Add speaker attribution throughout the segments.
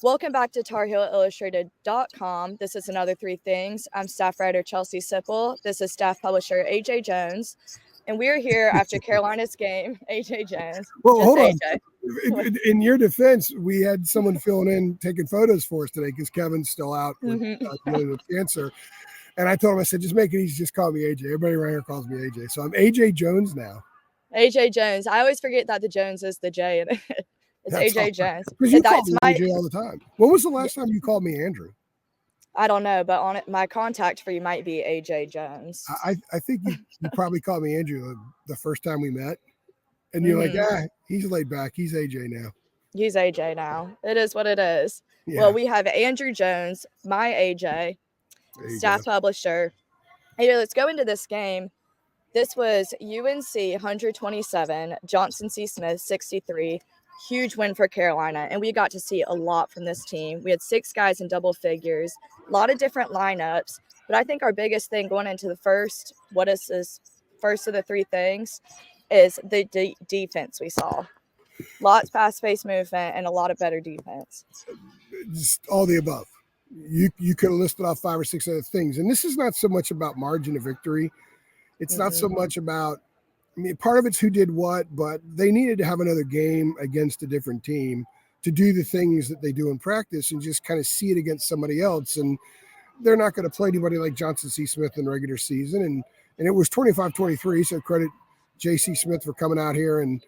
Speaker 1: Welcome back to TarHeelIllustrated.com. This is Another Three Things. I'm staff writer Chelsea Sipple. This is staff publisher AJ Jones. And we're here after Carolina's game. AJ Jones.
Speaker 2: Well,
Speaker 1: Just
Speaker 2: hold on.
Speaker 1: AJ.
Speaker 2: In your defense, we had someone filling in, taking photos for us today because Kevin's still out dealing with cancer. And I told him, I said, just make it easy. Just call me AJ. Everybody around here calls me AJ. So I'm AJ Jones now.
Speaker 1: AJ Jones. I always forget that the Jones is the J in it. It's
Speaker 2: That's
Speaker 1: AJ Jones.
Speaker 2: Because you call me AJ all the time. When was the last time you called me Andrew?
Speaker 1: I don't know, but on it, my contact for you might be AJ Jones.
Speaker 2: I think you probably called me Andrew the first time we met. And you're like, he's laid back. He's AJ now.
Speaker 1: He's AJ now. It is what it is. Yeah. Well, we have Andrew Jones, my AJ, staff publisher. Hey, let's go into this game. This was UNC 127, Johnson C. Smith 63. Huge win for Carolina, and we got to see a lot from this team. We had 6 guys in double figures, a lot of different lineups, but I think our biggest thing going into the first of the three things, is the defense we saw. Lots fast-paced movement and a lot of better defense.
Speaker 2: Just all the above. You could have listed off 5 or 6 other things, and this is not so much about margin of victory. It's not so much about, part of it's who did what, but they needed to have another game against a different team to do the things that they do in practice and just kind of see it against somebody else. And they're not going to play anybody like Johnson C. Smith in the regular season. And it was 25-23, so credit J.C. Smith for coming out here and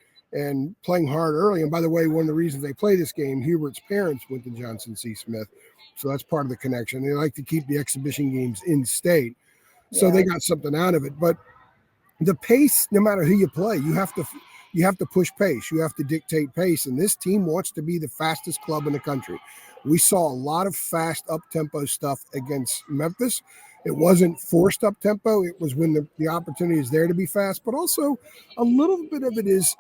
Speaker 2: playing hard early. And by the way, one of the reasons they play this game, Hubert's parents went to Johnson C. Smith, so that's part of the connection. They like to keep the exhibition games in state, so they got something out of it. But the pace, no matter who you play, you have to push pace. You have to dictate pace. And this team wants to be the fastest club in the country. We saw a lot of fast up-tempo stuff against Memphis. It wasn't forced up-tempo. It was when the opportunity is there to be fast. But also a little bit of it is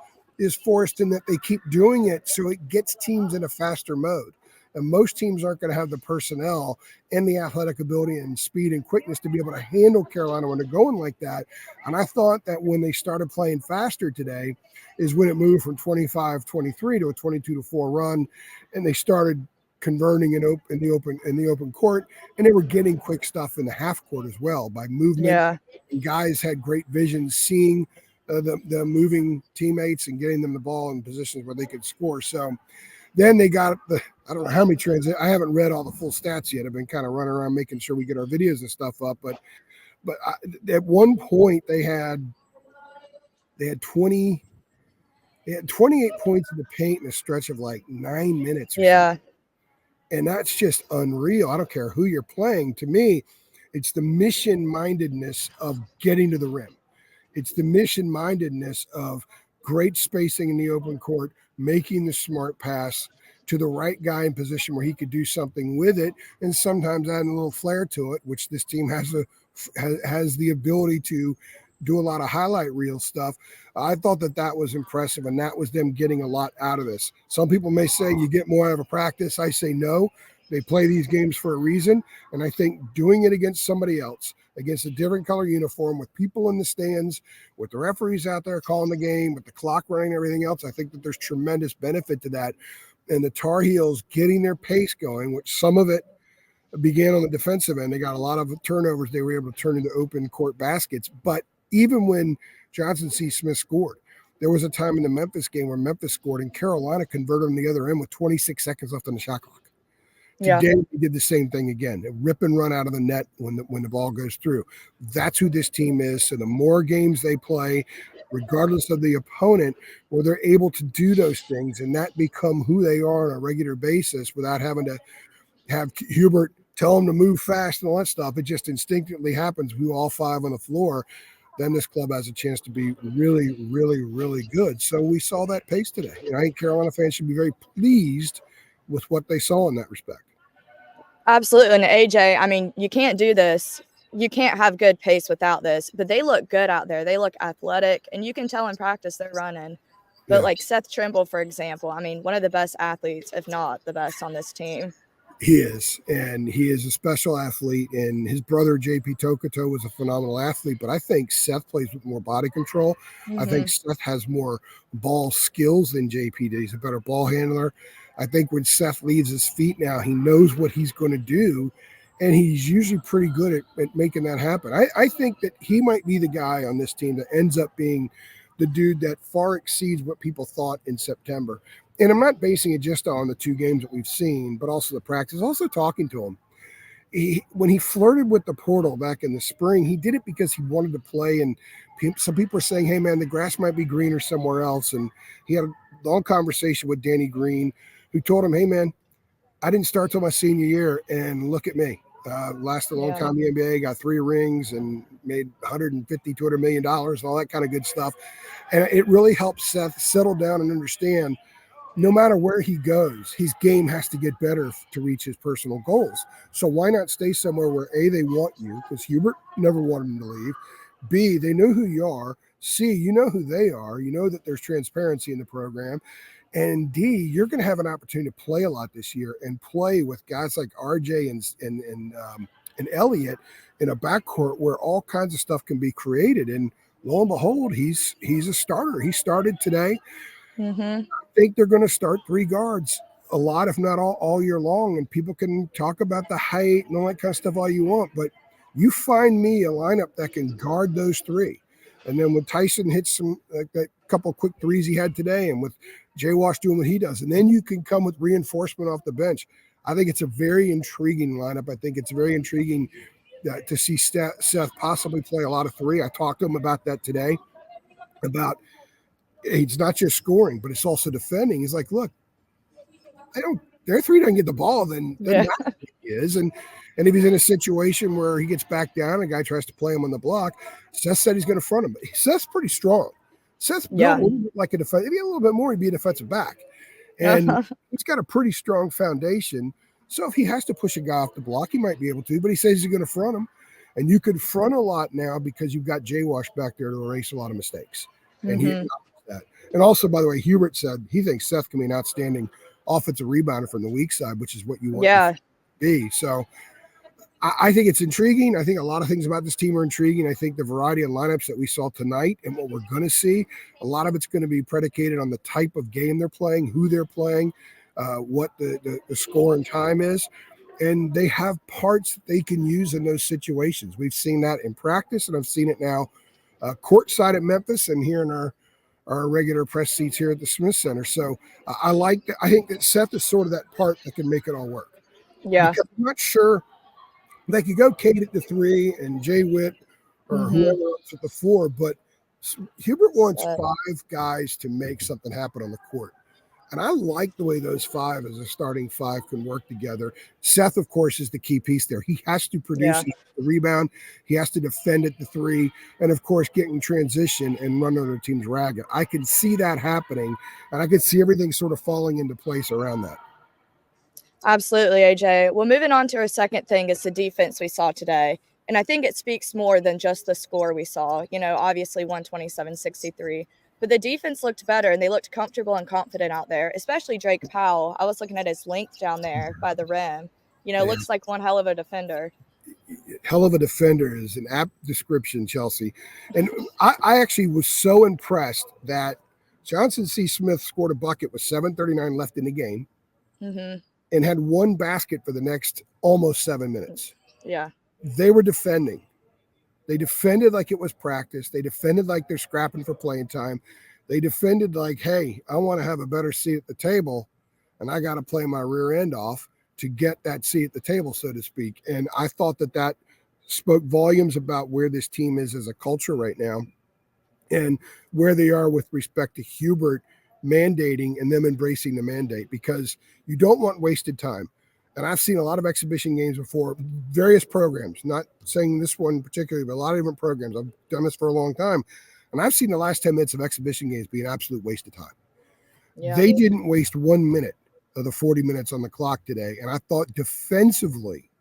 Speaker 2: forced in that they keep doing it so it gets teams in a faster mode. And most teams aren't going to have the personnel and the athletic ability and speed and quickness to be able to handle Carolina when they're going like that. And I thought that when they started playing faster today is when it moved from 25-23 to a 22-4 run, and they started converting in the open court, and they were getting quick stuff in the half court as well by movement. Yeah. And guys had great vision, seeing the moving teammates and getting them the ball in positions where they could score. So then they got I don't know how many transitions. I haven't read all the full stats yet. I've been kind of running around making sure we get our videos and stuff up. But at one point they had 28 points in the paint in a stretch of like 9 minutes. Yeah. And that's just unreal. I don't care who you're playing. To me, it's the mission-mindedness of getting to the rim. It's the mission-mindedness of great spacing in the open court, making the smart pass to the right guy in position where he could do something with it, and sometimes adding a little flair to it, which this team has the ability to do a lot of highlight reel stuff. I thought that was impressive, and that was them getting a lot out of this. Some people may say you get more out of a practice. I say no. They play these games for a reason, and I think doing it against somebody else, against a different color uniform, with people in the stands, with the referees out there calling the game, with the clock running and everything else, I think that there's tremendous benefit to that. And the Tar Heels getting their pace going, which some of it began on the defensive end. They got a lot of turnovers they were able to turn into open court baskets. But even when Johnson C. Smith scored, there was a time in the Memphis game where Memphis scored and Carolina converted on the other end with 26 seconds left on the shot clock. Today, we did the same thing again. A rip and run out of the net when the ball goes through. That's who this team is. So the more games they play, regardless of the opponent, where they're able to do those things and that become who they are on a regular basis without having to have Hubert tell them to move fast and all that stuff. It just instinctively happens. We all 5 on the floor. Then this club has a chance to be really, really, really good. So we saw that pace today. I think Carolina fans should be very pleased with what they saw in that respect.
Speaker 1: Absolutely. And AJ, I mean, you can't do this. You can't have good pace without this, but they look good out there. They look athletic, and you can tell in practice they're running. But like Seth Trimble, for example, I mean, one of the best athletes, if not the best on this team.
Speaker 2: He is, and he is a special athlete, and his brother, JP Tokoto, was a phenomenal athlete, but I think Seth plays with more body control. I think Seth has more ball skills than JP did. He's a better ball handler. I think when Seth leaves his feet now, he knows what he's going to do, and he's usually pretty good at making that happen. I think that he might be the guy on this team that ends up being the dude that far exceeds what people thought in September. And I'm not basing it just on the 2 games that we've seen, but also the practice, also talking to him. When he flirted with the portal back in the spring, he did it because he wanted to play. And some people are saying, hey, man, the grass might be greener somewhere else. And he had a long conversation with Danny Green, who told him, hey, man, I didn't start till my senior year, and look at me. Lasted a long time in the NBA, got 3 rings and made $150, $200 million and all that kind of good stuff. And it really helps Seth settle down and understand no matter where he goes, his game has to get better to reach his personal goals. So why not stay somewhere where A, they want you, because Hubert never wanted him to leave. B, they know who you are. C, you know who they are. You know that there's transparency in the program. And D, you're going to have an opportunity to play a lot this year and play with guys like RJ and Elliott in a backcourt where all kinds of stuff can be created. And lo and behold, he's a starter. He started today. I think they're going to start 3 guards a lot, if not all year long. And people can talk about the height and all that kind of stuff all you want, but you find me a lineup that can guard those 3. And then when Tyson hits some that couple of quick threes he had today, and with Jay Wash doing what he does, and then you can come with reinforcement off the bench. I think it's a very intriguing lineup. I think it's very intriguing to see Seth possibly play a lot of 3. I talked to him about that today, about it's not just scoring, but it's also defending. He's like, look, their 3 doesn't get the ball, then he is. And if he's in a situation where he gets back down and a guy tries to play him on the block, Seth said he's going to front him. Seth's pretty strong. Seth's built a little bit like a defense. If he had a little bit more, he'd be a defensive back. And he's got a pretty strong foundation. So if he has to push a guy off the block, he might be able to, but he says he's going to front him. And you could front a lot now because you've got Jay Wash back there to erase a lot of mistakes. And he acknowledged that. And also, by the way, Hubert said he thinks Seth can be an outstanding offensive rebounder from the weak side, which is what you want to be. So I think it's intriguing. I think a lot of things about this team are intriguing. I think the variety of lineups that we saw tonight and what we're going to see, a lot of it's going to be predicated on the type of game they're playing, who they're playing, what the score and time is. And they have parts that they can use in those situations. We've seen that in practice, and I've seen it now courtside at Memphis and here in our regular press seats here at the Smith Center. So I think that Seth is sort of that part that can make it all work.
Speaker 1: Yeah.
Speaker 2: Because I'm not sure they could go Kate at the 3 and Jay Witt or whoever else at the 4, but Hubert wants 5 guys to make something happen on the court. And I like the way those 5 as a starting 5 can work together. Seth, of course, is the key piece there. He has to produce the rebound. He has to defend at the 3. And, of course, get in transition and run other teams ragged. I can see that happening, and I can see everything sort of falling into place around that.
Speaker 1: Absolutely, AJ. Well, moving on to our second thing is the defense we saw today. And I think it speaks more than just the score we saw. Obviously 127-63. But the defense looked better, and they looked comfortable and confident out there, especially Drake Powell. I was looking at his length down there by the rim. Looks like one hell of a defender.
Speaker 2: Hell of a defender is an apt description, Chelsea. And I actually was so impressed that Johnson C. Smith scored a bucket with 7:39 left in the game and had 1 basket for the next almost 7 minutes.
Speaker 1: Yeah.
Speaker 2: They were defending. They defended like it was practice. They defended like they're scrapping for playing time. They defended like, hey, I want to have a better seat at the table, and I got to play my rear end off to get that seat at the table, so to speak. And I thought that spoke volumes about where this team is as a culture right now and where they are with respect to Hubert mandating and them embracing the mandate, because you don't want wasted time. And I've seen a lot of exhibition games before, various programs, not saying this one particularly, but a lot of different programs. I've done this for a long time. And I've seen the last 10 minutes of exhibition games be an absolute waste of time. Yeah. They didn't waste 1 minute of the 40 minutes on the clock today. And I thought defensively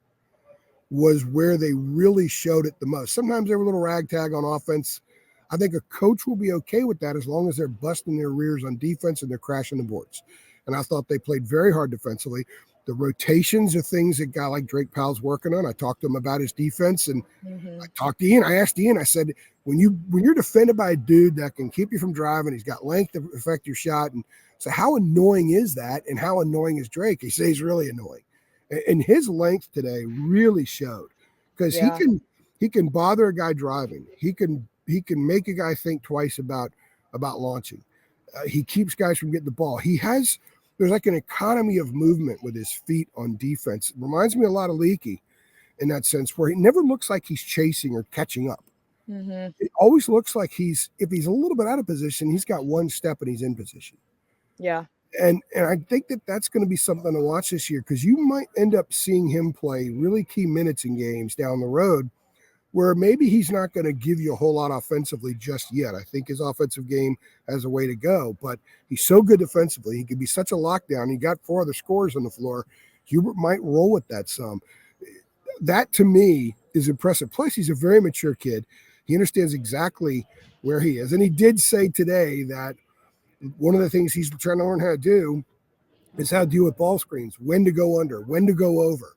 Speaker 2: was where they really showed it the most. Sometimes they were a little ragtag on offense. I think a coach will be okay with that as long as they're busting their rears on defense and they're crashing the boards. And I thought they played very hard defensively. The rotations are things that a guy like Drake Powell's working on. I talked to him about his defense, and I talked to Ian. I asked Ian, I said, when you're defended by a dude that can keep you from driving, he's got length to affect your shot, and So how annoying is that? And how annoying is Drake? He says he's really annoying. And his length today really showed, because he can bother a guy driving. He can make a guy think twice about launching. He keeps guys from getting the ball. There's like an economy of movement with his feet on defense. It reminds me a lot of Leakey in that sense, where he never looks like he's chasing or catching up.
Speaker 1: Mm-hmm.
Speaker 2: It always looks like if he's a little bit out of position, he's got one step and he's in position.
Speaker 1: Yeah.
Speaker 2: And I think that's going to be something to watch this year, because you might end up seeing him play really key minutes in games down the road where maybe he's not going to give you a whole lot offensively just yet. I think his offensive game has a way to go, but he's so good defensively. He could be such a lockdown. He got 4 other scorers on the floor. Hubert might roll with that some. That, to me, is impressive. Plus, he's a very mature kid. He understands exactly where he is. And he did say today that one of the things he's trying to learn how to do is how to deal with ball screens, when to go under, when to go over,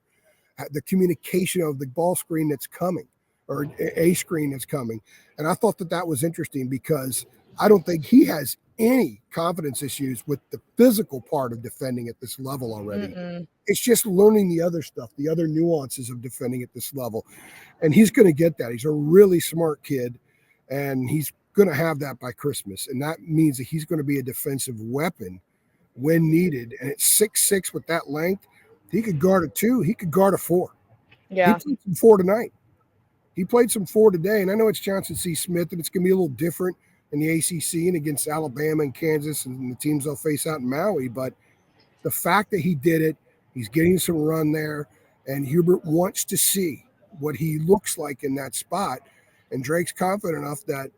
Speaker 2: the communication of the ball screen that's coming, or a screen that's coming. And I thought that was interesting, because I don't think he has any confidence issues with the physical part of defending at this level already.
Speaker 1: Mm-mm.
Speaker 2: It's just learning the other stuff, the other nuances of defending at this level. And he's going to get that. He's a really smart kid, and he's going to have that by Christmas. And that means that he's going to be a defensive weapon when needed. And at 6'6" with that length, he could guard a 2. He could guard a 4.
Speaker 1: Yeah.
Speaker 2: He played some 4 tonight. He played some 4 today. And I know it's Johnson C. Smith, and it's going to be a little different in the ACC and against Alabama and Kansas and the teams they'll face out in Maui. But the fact that he did it, he's getting some run there, and Hubert wants to see what he looks like in that spot. And Drake's confident enough that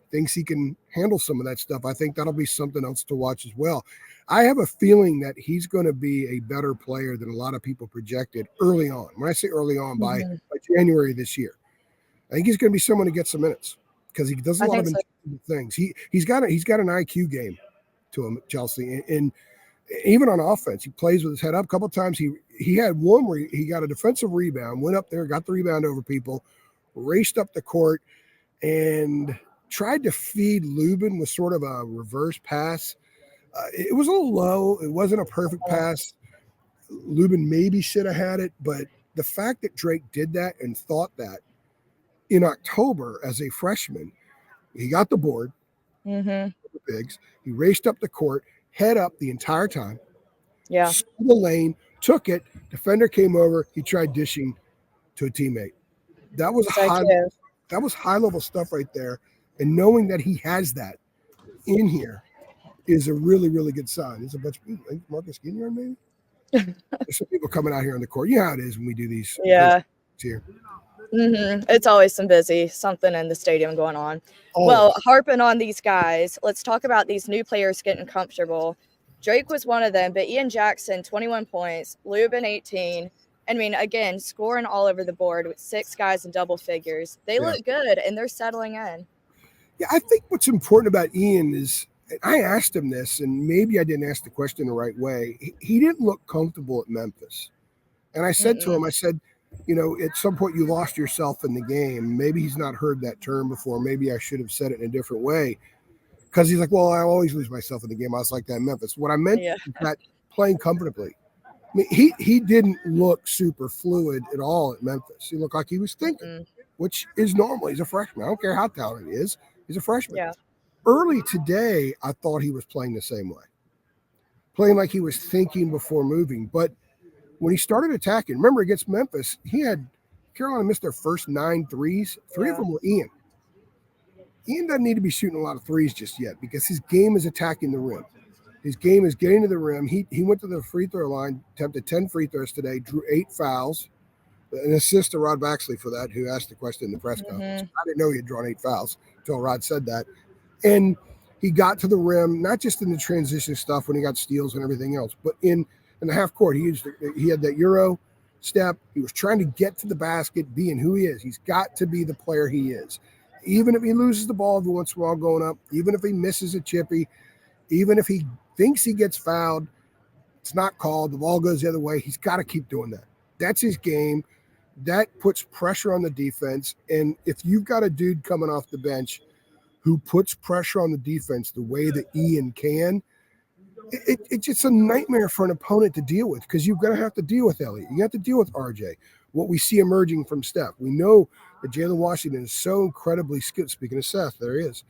Speaker 2: thinks he can handle some of that stuff. I think that'll be something else to watch as well. I have a feeling that he's going to be a better player than a lot of people projected early on. When I say early on, by January this year, I think he's going to be someone who gets some minutes, because he does a lot of things. He's got an IQ game to him, Chelsea, and even on offense, he plays with his head up. A couple of times he had one where he got a defensive rebound, went up there, got the rebound over people, raced up the court, and tried to feed Lubin with sort of a reverse pass. It was a little low. It wasn't a perfect pass. Lubin maybe should have had it, but the fact that Drake did that and thought that in October as a freshman, he got the board,
Speaker 1: the
Speaker 2: bigs. He raced up the court, head up the entire time.
Speaker 1: Yeah.
Speaker 2: Saw the lane, took it. Defender came over. He tried dishing to a teammate. That was high level stuff right there. And knowing that he has that in here is a really, really good sign. There's a bunch of people, Marcus Ginyard, maybe? There's some people coming out here on the court. You know how it is when we do these.
Speaker 1: Yeah.
Speaker 2: Here.
Speaker 1: It's always something in the stadium going on. Always. Well, harping on these guys, let's talk about these new players getting comfortable. Drake was one of them, but Ian Jackson, 21 points, Lubin, 18. I mean, again, scoring all over the board with 6 guys in double figures. They look good, and they're settling in.
Speaker 2: Yeah, I think what's important about Ian is, I asked him this, and maybe I didn't ask the question the right way. He didn't look comfortable at Memphis. And I said to him, I said, you know, at some point you lost yourself in the game. Maybe he's not heard that term before. Maybe I should have said it in a different way. Because he's like, well, I always lose myself in the game. I was like that in Memphis. What I meant is that playing comfortably. I mean, he didn't look super fluid at all at Memphis. He looked like he was thinking, which is normal. He's a freshman. I don't care how talented he is. He's a freshman.
Speaker 1: Yeah.
Speaker 2: Early today, I thought he was playing the same way. Playing like he was thinking before moving. But when he started attacking, remember against Memphis, Carolina missed their first 9 threes. 3 of them were Ian. Ian doesn't need to be shooting a lot of threes just yet, because his game is attacking the rim. His game is getting to the rim. He went to the free throw line, attempted 10 free throws today, drew 8 fouls. An assist to Rod Baxley for that, who asked the question in the press conference. I didn't know he had drawn 8 fouls until Rod said that. And he got to the rim, not just in the transition stuff when he got steals and everything else, but in the half court. He had that Euro step. He was trying to get to the basket, being who he is. He's got to be the player he is. Even if he loses the ball every once in a while going up, even if he misses a chippy, even if he thinks he gets fouled, it's not called, the ball goes the other way, he's got to keep doing that. That's his game. That puts pressure on the defense. And if you've got a dude coming off the bench who puts pressure on the defense the way that Ian can, It's just a nightmare for an opponent to deal with because you're going to have to deal with Elliott. You have to deal with RJ. What we see emerging from Steph. We know that Jalen Washington is so incredibly skilled. Speaking of Seth, there he is.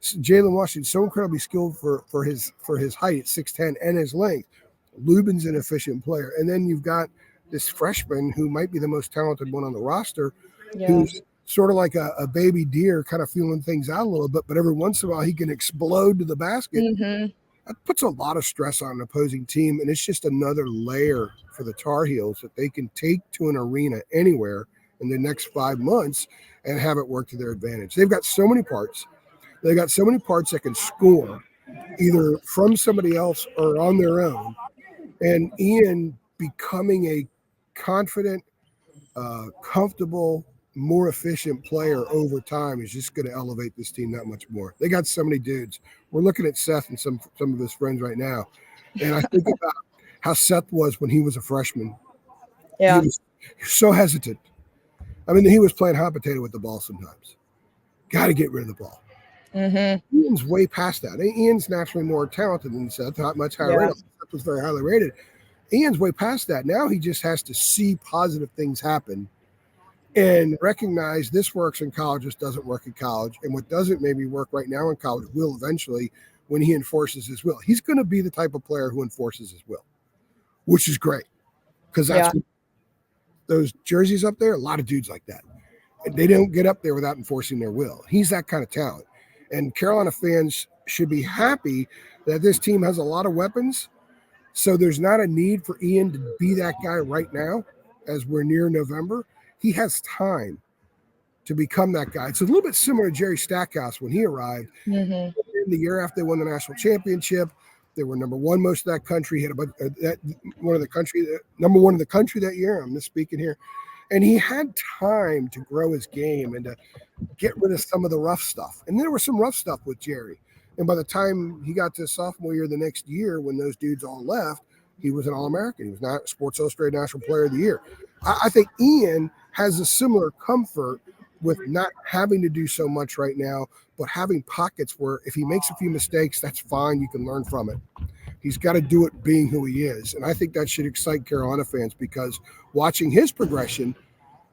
Speaker 2: Jalen Washington is so incredibly skilled for his height at 6'10" and his length. Lubin's an efficient player. And then you've got this freshman who might be the most talented one on the roster, who's sort of like a baby deer, kind of feeling things out a little bit, but every once in a while he can explode to the basket. That puts a lot of stress on an opposing team, and it's just another layer for the Tar Heels that they can take to an arena anywhere in the next 5 months and have it work to their advantage. They've got so many parts. They've got so many parts that can score either from somebody else or on their own. And Ian becoming a confident, comfortable, more efficient player over time is just going to elevate this team that much more. They got so many dudes. We're looking at Seth and some of his friends right now, and I think about how Seth was when he was a freshman.
Speaker 1: Yeah,
Speaker 2: he was so hesitant. I mean, he was playing hot potato with the ball sometimes. Got to get rid of the ball. Ian's way past that. Ian's naturally more talented than Seth, not much higher rated. Seth was very highly rated. Ian's way past that. Now he just has to see positive things happen and recognize this works in college, this doesn't work in college. And what doesn't maybe work right now in college will eventually when he enforces his will. He's going to be the type of player who enforces his will, which is great because that's what, those jerseys up there, a lot of dudes like that. They don't get up there without enforcing their will. He's that kind of talent. And Carolina fans should be happy that this team has a lot of weapons. So there's not a need for Ian to be that guy right now as we're near November. He has time to become that guy. It's a little bit similar to Jerry Stackhouse when he arrived. The year after they won the national championship, they were number one most of that country. He had number one in the country that year. I'm misspeaking here. And he had time to grow his game and to get rid of some of the rough stuff. And there was some rough stuff with Jerry. And by the time he got to sophomore year the next year, when those dudes all left, he was an All-American. He was not Sports Illustrated National Player of the Year. I think Ian has a similar comfort with not having to do so much right now, but having pockets where if he makes a few mistakes, that's fine. You can learn from it. He's got to do it being who he is. And I think that should excite Carolina fans because watching his progression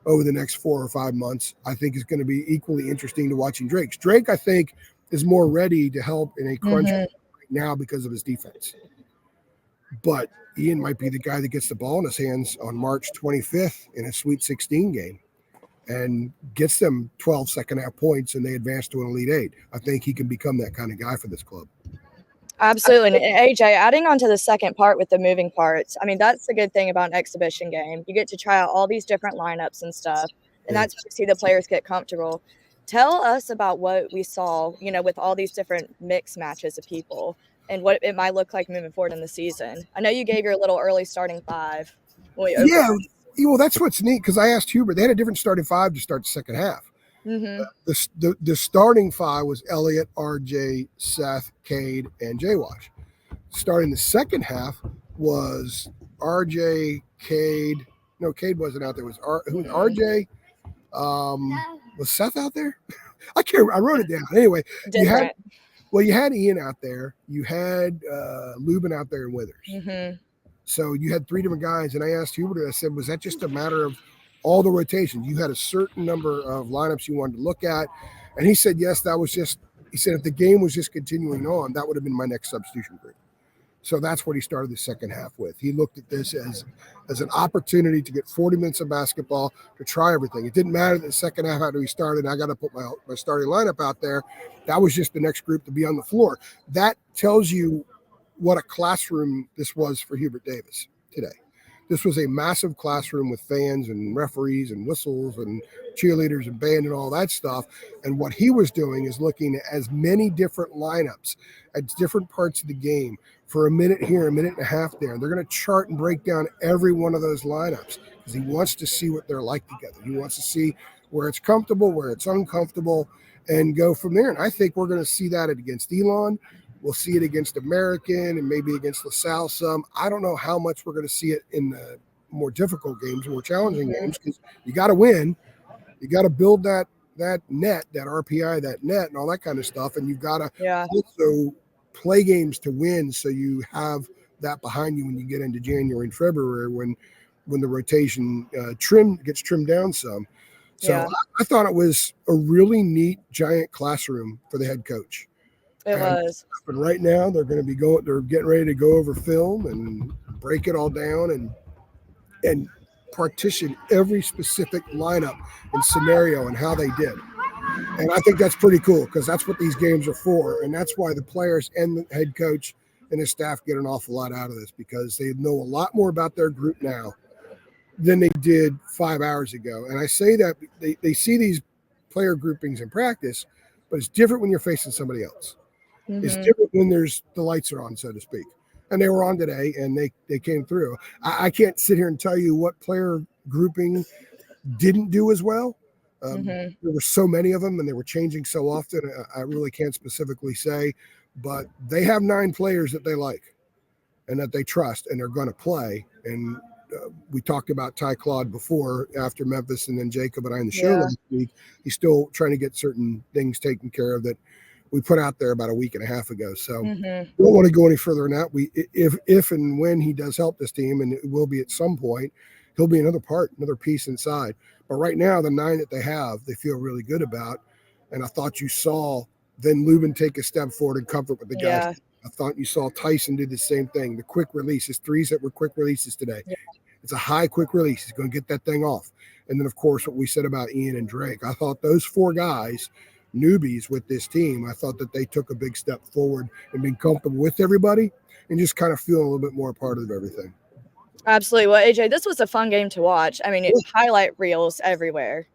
Speaker 2: over the next 4 or 5 months, I think is going to be equally interesting to watching Drake's. Drake, I think, is more ready to help in a crunch right now because of his defense. But Ian might be the guy that gets the ball in his hands on March 25th in a Sweet 16 game and gets them 12 second-half points and they advance to an Elite Eight. I think he can become that kind of guy for this club.
Speaker 1: Absolutely. And AJ, adding on to the second part with the moving parts, I mean, that's the good thing about an exhibition game. You get to try out all these different lineups and stuff, and that's where you see the players get comfortable. Tell us about what we saw, with all these different mix matches of people and what it might look like moving forward in the season. I know you gave your little early starting five.
Speaker 2: Well, that's what's neat because I asked Hubert. They had a different starting five to start the second half. The starting five was Elliott, RJ, Seth, Cade, and J-Wash. Starting the second half was RJ, Cade. No, Cade wasn't out there. It was RJ. Was Seth out there? I can't. I wrote it down. Anyway, you had Ian out there. You had Lubin out there and Withers. So you had 3 different guys. And I asked Hubert, I said, was that just a matter of all the rotations? You had a certain number of lineups you wanted to look at. And he said, yes, that was just, he said, if the game was just continuing on, that would have been my next substitution group. So that's what he started the second half with. He looked at this as an opportunity to get 40 minutes of basketball, to try everything. It didn't matter that the second half after we started, I got to put my starting lineup out there. That was just the next group to be on the floor. That tells you what a classroom this was for Hubert Davis today. This was a massive classroom with fans and referees and whistles and cheerleaders and band and all that stuff. And what he was doing is looking at as many different lineups at different parts of the game for a minute here, a minute and a half there. And they're going to chart and break down every one of those lineups because he wants to see what they're like together. He wants to see where it's comfortable, where it's uncomfortable, and go from there. And I think we're going to see that against Elon. We'll see it against American and maybe against LaSalle some. I don't know how much we're going to see it in the more difficult games, more challenging games, because you got to win. You got to build that net, that RPI, that net, and all that kind of stuff. And you've got to also play games to win, so you have that behind you when you get into January and February when the rotation gets trimmed down some. So I thought it was a really neat giant classroom for the head coach.
Speaker 1: It was.
Speaker 2: But right now they're going to be going. They're getting ready to go over film and break it all down and partition every specific lineup and scenario and how they did. And I think that's pretty cool because that's what these games are for. And that's why the players and the head coach and his staff get an awful lot out of this, because they know a lot more about their group now than they did 5 hours ago. And I say that they see these player groupings in practice, but it's different when you're facing somebody else. Mm-hmm. It's different when the lights are on, so to speak. And they were on today, and they came through. I can't sit here and tell you what player grouping didn't do as well. There were so many of them, and they were changing so often. I really can't specifically say, but they have 9 players that they like and that they trust, and they're going to play. And we talked about Ty Claude before, after Memphis, and then Jacob and I in the show last week. He's still trying to get certain things taken care of that we put out there about a week and a half ago. So we don't want to go any further than that. If and when he does help this team, and it will be at some point, he'll be another piece inside. But right now, the 9 that they have, they feel really good about. And I thought you saw then Lubin take a step forward in comfort with the guys. Yeah. I thought you saw Tyson do the same thing. The quick releases, 3s that were quick releases today. Yeah. It's a high quick release. He's going to get that thing off. And then, of course, what we said about Ian and Drake. I thought those 4 guys, newbies with this team, I thought that they took a big step forward and being comfortable with everybody and just kind of feeling a little bit more a part of everything.
Speaker 1: Absolutely. Well, AJ, this was a fun game to watch. I mean, it's highlight reels everywhere.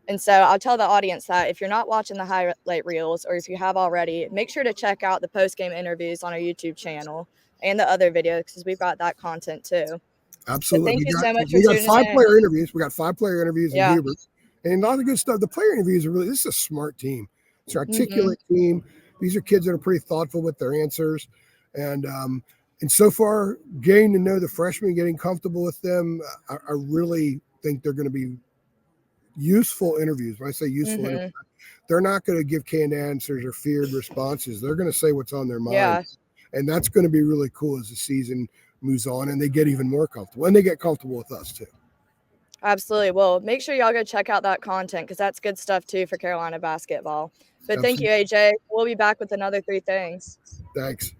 Speaker 1: And so I'll tell the audience that if you're not watching the highlight reels, or if you have already, make sure to check out the post-game interviews on our YouTube channel and the other videos, because we've got that content too.
Speaker 2: Absolutely.
Speaker 1: So thank you so much for
Speaker 2: tuning in.
Speaker 1: We got
Speaker 2: 5 player interviews. We got 5 player interviews in Hubert. And a lot of good stuff. The player interviews are this is a smart team. It's an articulate team. These are kids that are pretty thoughtful with their answers. And so far, getting to know the freshmen, getting comfortable with them, I really think they're going to be useful interviews. When I say useful interviews, they're not going to give canned answers or feared responses. They're going to say what's on their mind. Yeah. And that's going to be really cool as the season moves on and they get even more comfortable. And they get comfortable with us, too.
Speaker 1: Absolutely. Well, make sure y'all go check out that content, because that's good stuff, too, for Carolina basketball. But Thank you, AJ. We'll be back with another 3 things.
Speaker 2: Thanks.